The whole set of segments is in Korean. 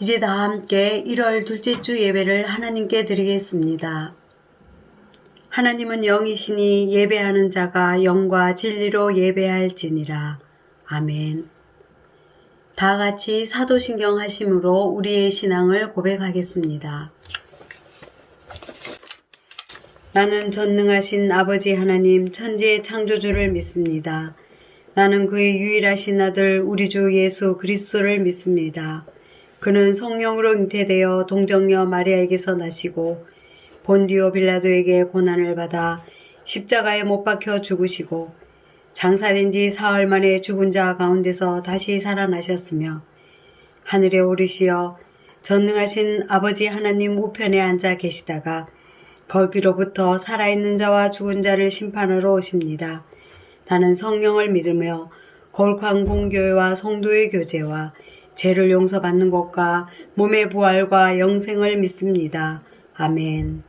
이제 다 함께 1월 둘째 주 예배를 하나님께 드리겠습니다. 하나님은 영이시니 예배하는 자가 영과 진리로 예배할지니라. 아멘. 다 같이 사도신경 하심으로 우리의 신앙을 고백하겠습니다. 나는 전능하신 아버지 하나님 천지의 창조주를 믿습니다. 나는 그의 유일하신 아들 우리 주 예수 그리스도를 믿습니다. 그는 성령으로 잉태되어 동정녀 마리아에게서 나시고 본디오 빌라도에게 고난을 받아 십자가에 못 박혀 죽으시고 장사된 지 사흘 만에 죽은 자 가운데서 다시 살아나셨으며 하늘에 오르시어 전능하신 아버지 하나님 우편에 앉아 계시다가 거기로부터 살아있는 자와 죽은 자를 심판하러 오십니다. 나는 성령을 믿으며 거룩한 공교회와 성도의 교제와 죄를 용서받는 것과 몸의 부활과 영생을 믿습니다. 아멘.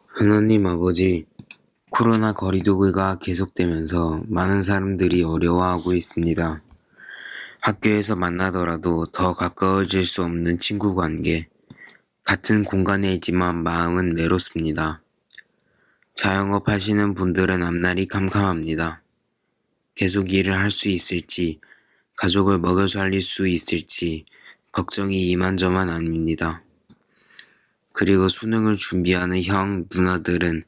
하나님 아버지, 코로나 거리두기가 계속되면서 많은 사람들이 어려워하고 있습니다. 학교에서 만나더라도 더 가까워질 수 없는 친구 관계, 같은 공간에 있지만 마음은 외롭습니다. 자영업 하시는 분들은 앞날이 캄캄합니다. 계속 일을 할 수 있을지, 가족을 먹여 살릴 수 있을지 걱정이 이만저만 아닙니다. 그리고 수능을 준비하는 형, 누나들은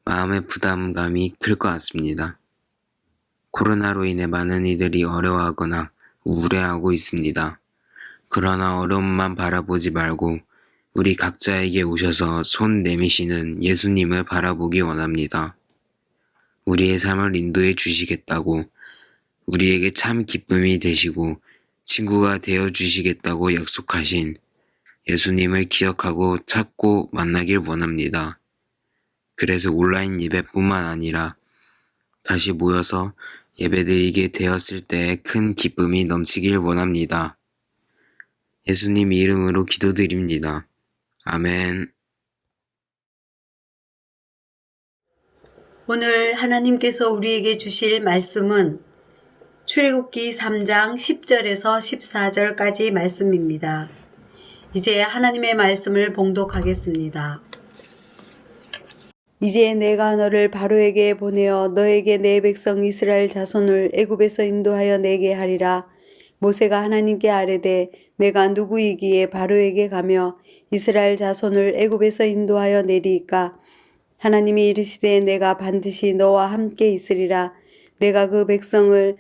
마음의 부담감이 클 것 같습니다. 코로나로 인해 많은 이들이 어려워하거나 우울해하고 있습니다. 그러나 어려움만 바라보지 말고 우리 각자에게 오셔서 손 내미시는 예수님을 바라보기 원합니다. 우리의 삶을 인도해 주시겠다고 우리에게 참 기쁨이 되시고 친구가 되어 주시겠다고 약속하신 예수님을 기억하고 찾고 만나길 원합니다. 그래서 온라인 예배뿐만 아니라 다시 모여서 예배드리게 되었을 때 큰 기쁨이 넘치길 원합니다. 예수님 이름으로 기도드립니다. 아멘. 오늘 하나님께서 우리에게 주실 말씀은 출애굽기 3장 10절에서 14절까지 말씀입니다. 이제 하나님의 말씀을 봉독하겠습니다. 이제 내가 너를 바로에게 보내어 너에게 내 백성 이스라엘 자손을 애굽에서 인도하여 내게 하리라. 모세가 하나님께 아뢰되 내가 누구이기에 바로에게 가며 이스라엘 자손을 애굽에서 인도하여 내리이까. 하나님이 이르시되 내가 반드시 너와 함께 있으리라. 내가 그 백성을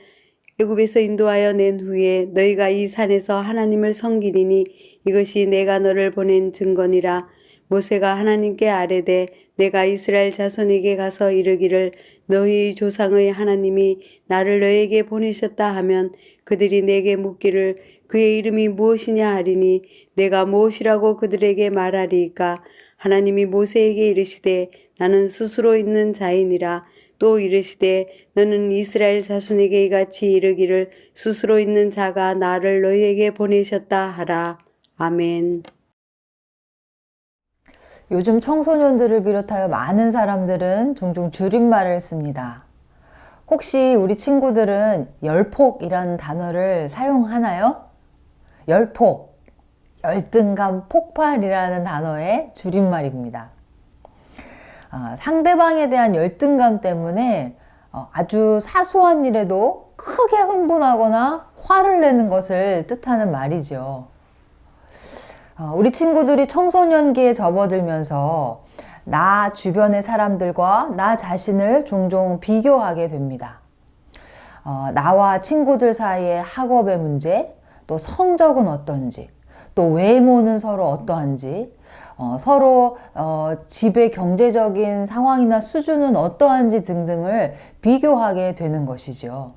애굽에서 인도하여 낸 후에 너희가 이 산에서 하나님을 섬기리니 이것이 내가 너를 보낸 증거니라. 모세가 하나님께 아뢰되 내가 이스라엘 자손에게 가서 이르기를 너희 조상의 하나님이 나를 너에게 보내셨다 하면 그들이 내게 묻기를 그의 이름이 무엇이냐 하리니 내가 무엇이라고 그들에게 말하리이까. 하나님이 모세에게 이르시되 나는 스스로 있는 자이니라. 또 이르시되 너는 이스라엘 자손에게 이같이 이르기를 스스로 있는 자가 나를 너희에게 보내셨다 하라. 아멘. 요즘 청소년들을 비롯하여 많은 사람들은 종종 줄임말을 씁니다. 혹시 우리 친구들은 열폭이라는 단어를 사용하나요? 열폭, 열등감 폭발이라는 단어의 줄임말입니다. 상대방에 대한 열등감 때문에 아주 사소한 일에도 크게 흥분하거나 화를 내는 것을 뜻하는 말이죠. 우리 친구들이 청소년기에 접어들면서 나 주변의 사람들과 나 자신을 종종 비교하게 됩니다. 나와 친구들 사이의 학업의 문제, 또 성적은 어떤지, 또 외모는 서로 어떠한지, 서로 집의 경제적인 상황이나 수준은 어떠한지 등등을 비교하게 되는 것이죠.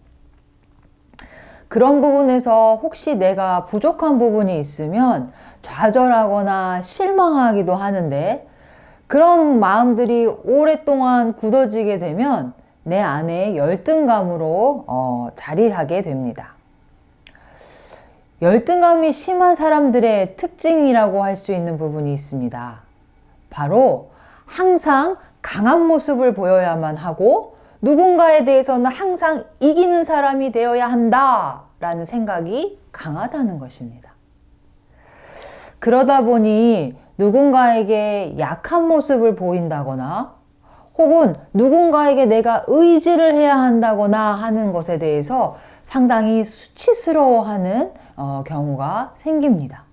그런 부분에서 혹시 내가 부족한 부분이 있으면 좌절하거나 실망하기도 하는데 그런 마음들이 오랫동안 굳어지게 되면 내 안에 열등감으로 자리하게 됩니다. 열등감이 심한 사람들의 특징이라고 할 수 있는 부분이 있습니다. 바로 항상 강한 모습을 보여야만 하고 누군가에 대해서는 항상 이기는 사람이 되어야 한다라는 생각이 강하다는 것입니다. 그러다 보니 누군가에게 약한 모습을 보인다거나 혹은 누군가에게 내가 의지를 해야 한다거나 하는 것에 대해서 상당히 수치스러워하는 경우가 생깁니다.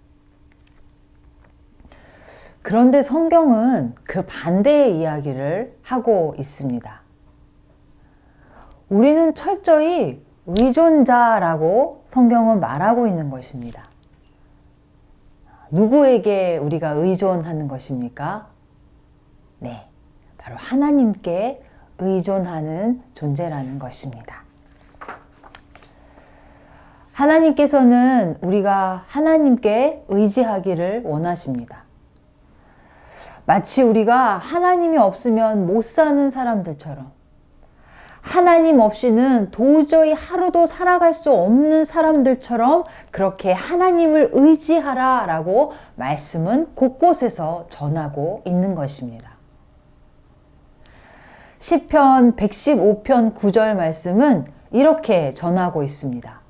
그런데 성경은 그 반대의 이야기를 하고 있습니다. 우리는 철저히 의존자라고 성경은 말하고 있는 것입니다. 누구에게 우리가 의존하는 것입니까? 네, 바로 하나님께 의존하는 존재라는 것입니다. 하나님께서는 우리가 하나님께 의지하기를 원하십니다. 마치 우리가 하나님이 없으면 못 사는 사람들처럼 하나님 없이는 도저히 하루도 살아갈 수 없는 사람들처럼 그렇게 하나님을 의지하라 라고 말씀은 곳곳에서 전하고 있는 것입니다. 시편 115편 9절 말씀은 이렇게 전하고 있습니다.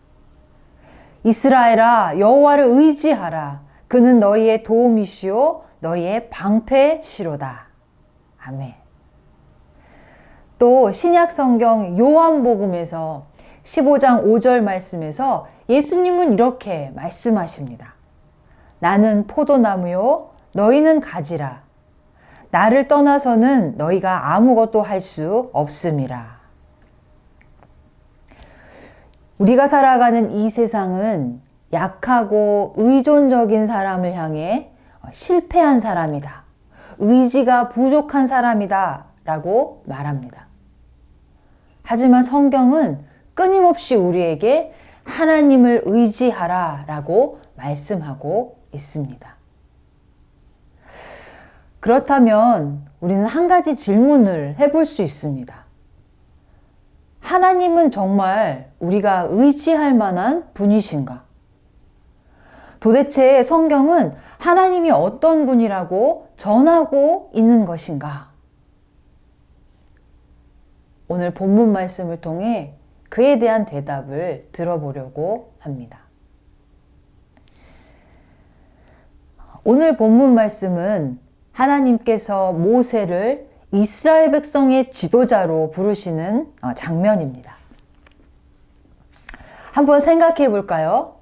이스라엘아 여호와를 의지하라. 그는 너희의 도움이시오 너희의 방패시로다. 아멘. 또 신약 성경 요한복음에서 15장 5절 말씀에서 예수님은 이렇게 말씀하십니다. 나는 포도나무요 너희는 가지라. 나를 떠나서는 너희가 아무것도 할 수 없음이라. 우리가 살아가는 이 세상은 약하고 의존적인 사람을 향해 실패한 사람이다. 의지가 부족한 사람이다. 라고 말합니다. 하지만 성경은 끊임없이 우리에게 하나님을 의지하라 라고 말씀하고 있습니다. 그렇다면 우리는 한 가지 질문을 해볼 수 있습니다. 하나님은 정말 우리가 의지할 만한 분이신가? 도대체 성경은 하나님이 어떤 분이라고 전하고 있는 것인가? 오늘 본문 말씀을 통해 그에 대한 대답을 들어보려고 합니다. 오늘 본문 말씀은 하나님께서 모세를 이스라엘 백성의 지도자로 부르시는 장면입니다. 한번 생각해 볼까요?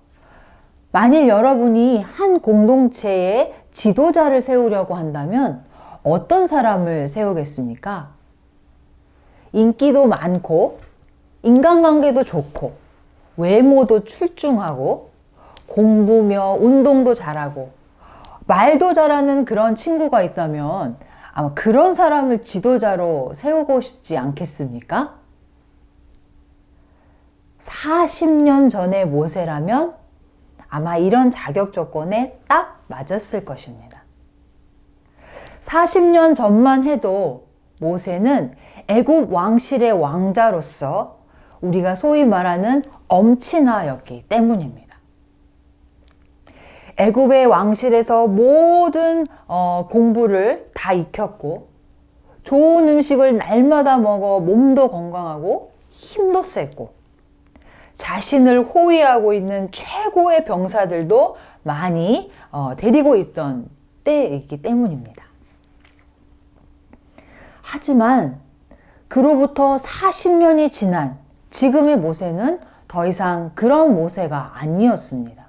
만일 여러분이 한 공동체의 지도자를 세우려고 한다면 어떤 사람을 세우겠습니까? 인기도 많고, 인간관계도 좋고, 외모도 출중하고, 공부며 운동도 잘하고, 말도 잘하는 그런 친구가 있다면 아마 그런 사람을 지도자로 세우고 싶지 않겠습니까? 40년 전의 모세라면 아마 이런 자격 조건에 딱 맞았을 것입니다. 40년 전만 해도 모세는 애굽 왕실의 왕자로서 우리가 소위 말하는 엄친아였기 때문입니다. 애굽의 왕실에서 모든 공부를 다 익혔고 좋은 음식을 날마다 먹어 몸도 건강하고 힘도 셌고 자신을 호위하고 있는 최고의 병사들도 많이 데리고 있던 때이기 때문입니다. 하지만 그로부터 40년이 지난 지금의 모세는 더 이상 그런 모세가 아니었습니다.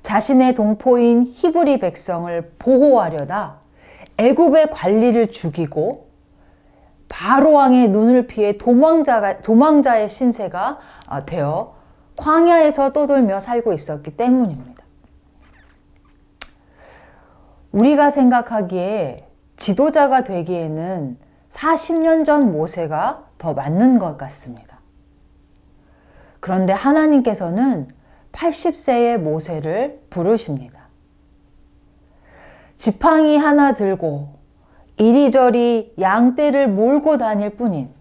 자신의 동포인 히브리 백성을 보호하려다 애굽의 관리를 죽이고 바로왕의 눈을 피해 도망자의 신세가 되어 광야에서 떠돌며 살고 있었기 때문입니다. 우리가 생각하기에 지도자가 되기에는 40년 전 모세가 더 맞는 것 같습니다. 그런데 하나님께서는 80세의 모세를 부르십니다. 지팡이 하나 들고 이리저리 양떼를 몰고 다닐 뿐인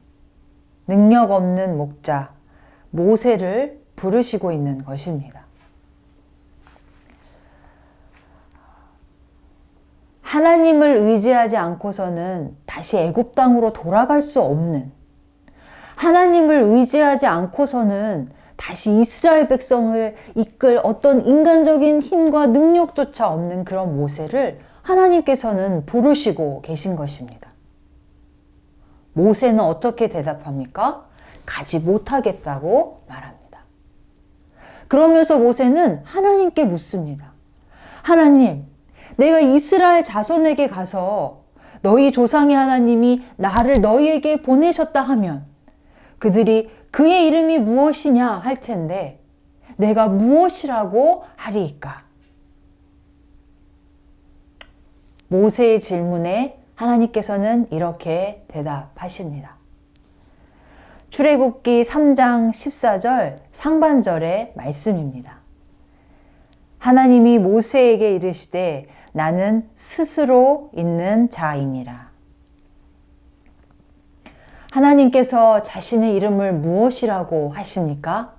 능력 없는 목자 모세를 부르시고 있는 것입니다. 하나님을 의지하지 않고서는 다시 애굽 땅으로 돌아갈 수 없는, 하나님을 의지하지 않고서는 다시 이스라엘 백성을 이끌 어떤 인간적인 힘과 능력조차 없는 그런 모세를 하나님께서는 부르시고 계신 것입니다. 모세는 어떻게 대답합니까? 가지 못하겠다고 말합니다. 그러면서 모세는 하나님께 묻습니다. 하나님, 내가 이스라엘 자손에게 가서 너희 조상의 하나님이 나를 너희에게 보내셨다 하면 그들이 그의 이름이 무엇이냐 할 텐데 내가 무엇이라고 하리이까? 모세의 질문에 하나님께서는 이렇게 대답하십니다. 출애굽기 3장 14절 상반절의 말씀입니다. 하나님이 모세에게 이르시되 나는 스스로 있는 자이니라. 하나님께서 자신의 이름을 무엇이라고 하십니까?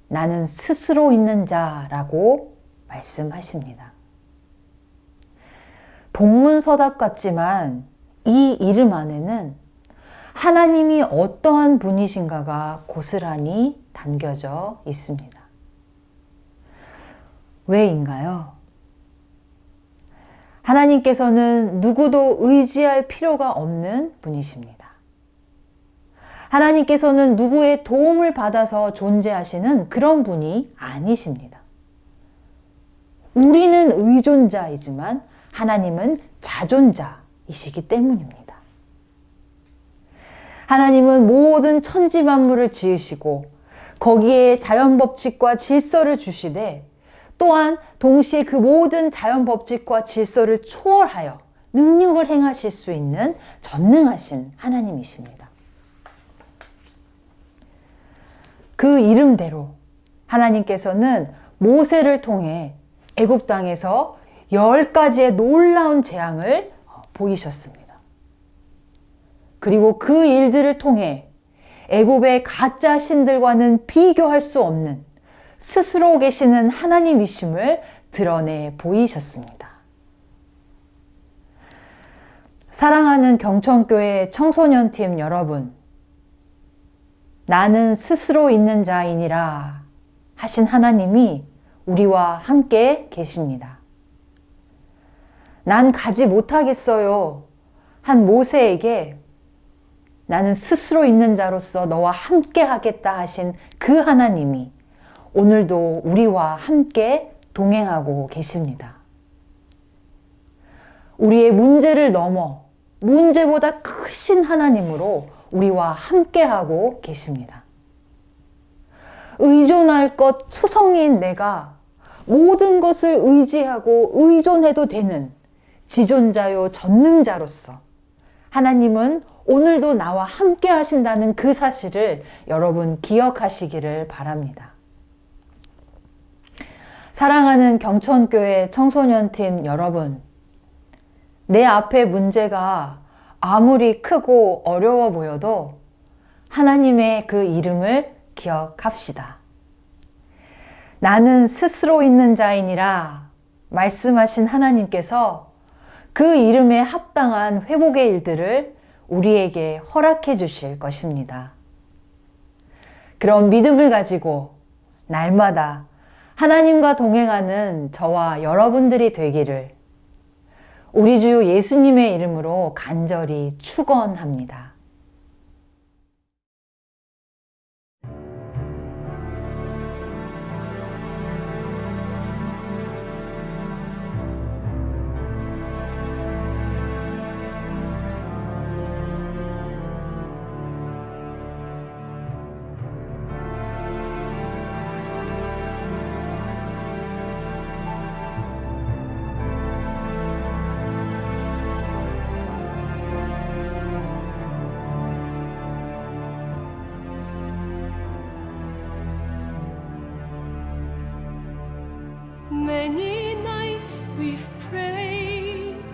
나는 스스로 있는 자라고 말씀하십니다. 동문서답 같지만 이 이름 안에는 하나님이 어떠한 분이신가가 고스란히 담겨져 있습니다. 왜인가요? 하나님께서는 누구도 의지할 필요가 없는 분이십니다. 하나님께서는 누구의 도움을 받아서 존재하시는 그런 분이 아니십니다. 우리는 의존자이지만 하나님은 자존자이시기 때문입니다. 하나님은 모든 천지 만물을 지으시고 거기에 자연 법칙과 질서를 주시되 또한 동시에 그 모든 자연 법칙과 질서를 초월하여 능력을 행하실 수 있는 전능하신 하나님이십니다. 그 이름대로 하나님께서는 모세를 통해 애굽 땅에서 10가지의 놀라운 재앙을 보이셨습니다. 그리고 그 일들을 통해 애굽의 가짜 신들과는 비교할 수 없는 스스로 계시는 하나님이심을 드러내 보이셨습니다. 사랑하는 경천교회 청소년팀 여러분, 나는 스스로 있는 자이니라 하신 하나님이 우리와 함께 계십니다. 난 가지 못하겠어요 한 모세에게 나는 스스로 있는 자로서 너와 함께 하겠다 하신 그 하나님이 오늘도 우리와 함께 동행하고 계십니다. 우리의 문제를 넘어 문제보다 크신 하나님으로 우리와 함께하고 계십니다. 의존할 것 투성이인 내가 모든 것을 의지하고 의존해도 되는 지존자요 전능자로서 하나님은 오늘도 나와 함께 하신다는 그 사실을 여러분 기억하시기를 바랍니다. 사랑하는 경천교회 청소년팀 여러분, 내 앞에 문제가 아무리 크고 어려워 보여도 하나님의 그 이름을 기억합시다. 나는 스스로 있는 자이니라 말씀하신 하나님께서 그 이름에 합당한 회복의 일들을 우리에게 허락해 주실 것입니다. 그런 믿음을 가지고 날마다 하나님과 동행하는 저와 여러분들이 되기를 우리 주 예수님의 이름으로 간절히 축원합니다. Many nights we've prayed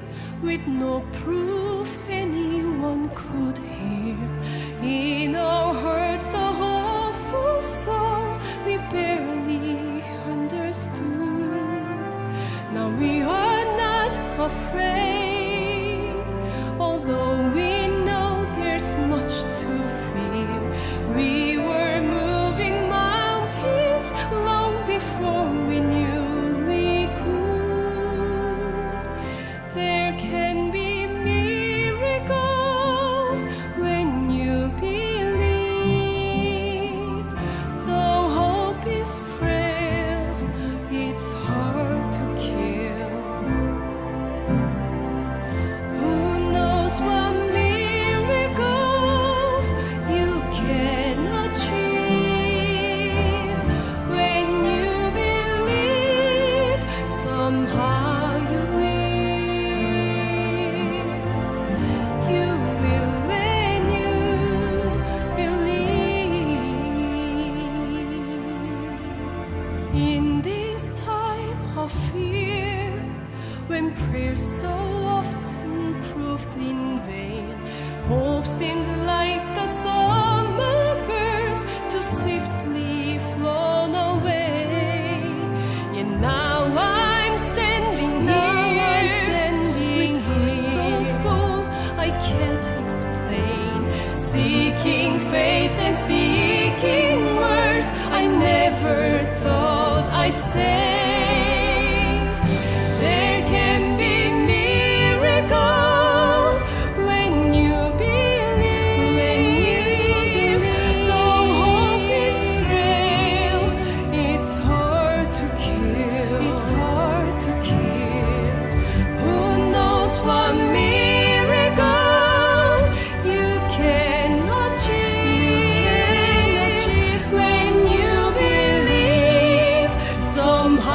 with no proof anyone could hear. In our hearts a awful song we barely understood. Now we are not afraid, although we know there's much to fear. We were moving mountains long before we knew. There can be miracles when you believe. Though hope is frail, it's hard to kill. Who knows what miracles you can achieve when you believe somehow. In this time of fear, when prayers so often proved in vain, hope seemed like the summer birds too swiftly flown away. And now I'm standing here, with heart so full I can't explain, seeking faith and speaking words I never thought I say. There can be miracles when you believe. Though hope is frail, it's hard to kill. It's hard to kill. Who knows what miracles you can achieve when you believe somehow.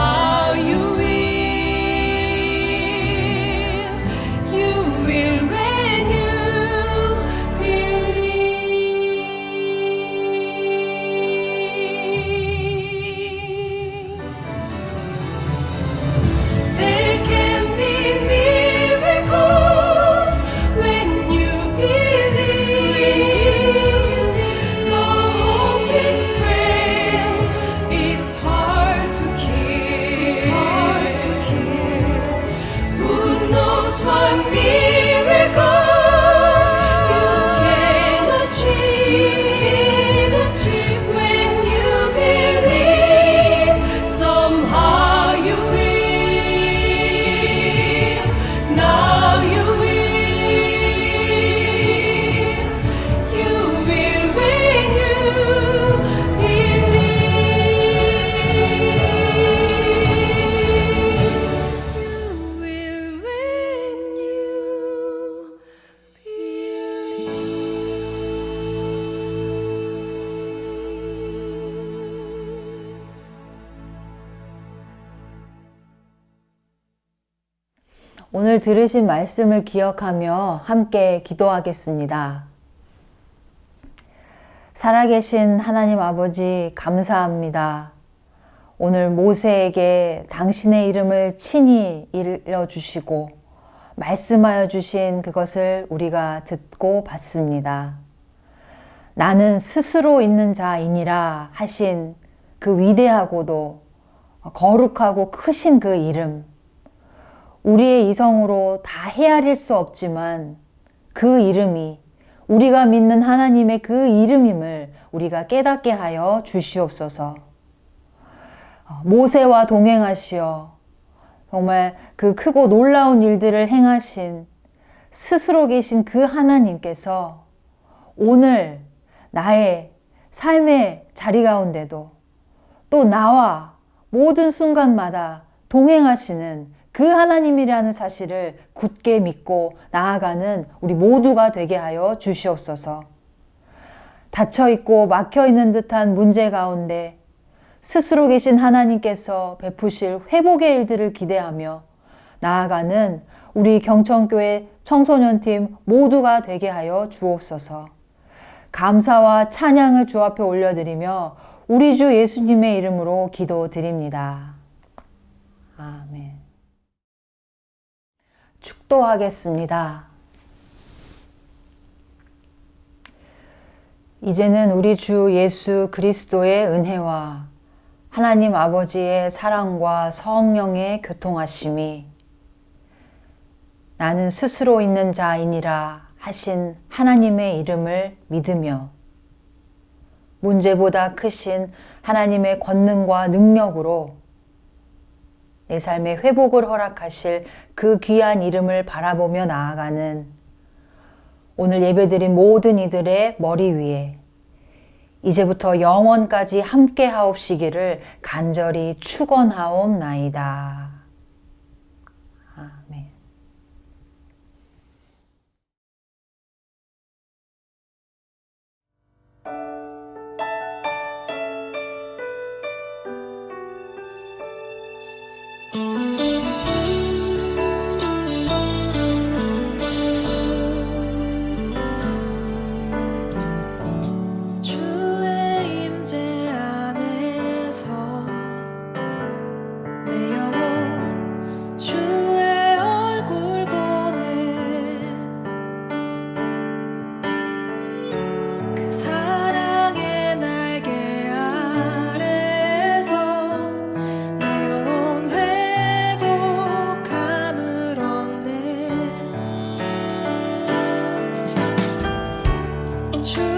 오늘 들으신 말씀을 기억하며 함께 기도하겠습니다. 살아계신 하나님 아버지 감사합니다. 오늘 모세에게 당신의 이름을 친히 일러주시고 말씀하여 주신 그것을 우리가 듣고 봤습니다. 나는 스스로 있는 자이니라 하신 그 위대하고도 거룩하고 크신 그 이름, 우리의 이성으로 다 헤아릴 수 없지만 그 이름이 우리가 믿는 하나님의 그 이름임을 우리가 깨닫게 하여 주시옵소서. 모세와 동행하시어 정말 그 크고 놀라운 일들을 행하신 스스로 계신 그 하나님께서 오늘 나의 삶의 자리 가운데도 또 나와 모든 순간마다 동행하시는 그 하나님이라는 사실을 굳게 믿고 나아가는 우리 모두가 되게 하여 주시옵소서. 닫혀있고 막혀있는 듯한 문제 가운데 스스로 계신 하나님께서 베푸실 회복의 일들을 기대하며 나아가는 우리 경천교회 청소년팀 모두가 되게 하여 주옵소서. 감사와 찬양을 주 앞에 올려드리며 우리 주 예수님의 이름으로 기도드립니다. 아멘. 축도하겠습니다. 이제는 우리 주 예수 그리스도의 은혜와 하나님 아버지의 사랑과 성령의 교통하심이 나는 스스로 있는 자이니라 하신 하나님의 이름을 믿으며 문제보다 크신 하나님의 권능과 능력으로 내 삶의 회복을 허락하실 그 귀한 이름을 바라보며 나아가는 오늘 예배드린 모든 이들의 머리 위에 이제부터 영원까지 함께 하옵시기를 간절히 축원하옵나이다. 아멘. 주의 임재 안에서 내 영혼 주의 얼굴 보네. 그 사랑의 날개 아래에서 내 영혼 회복함을 얻네. 주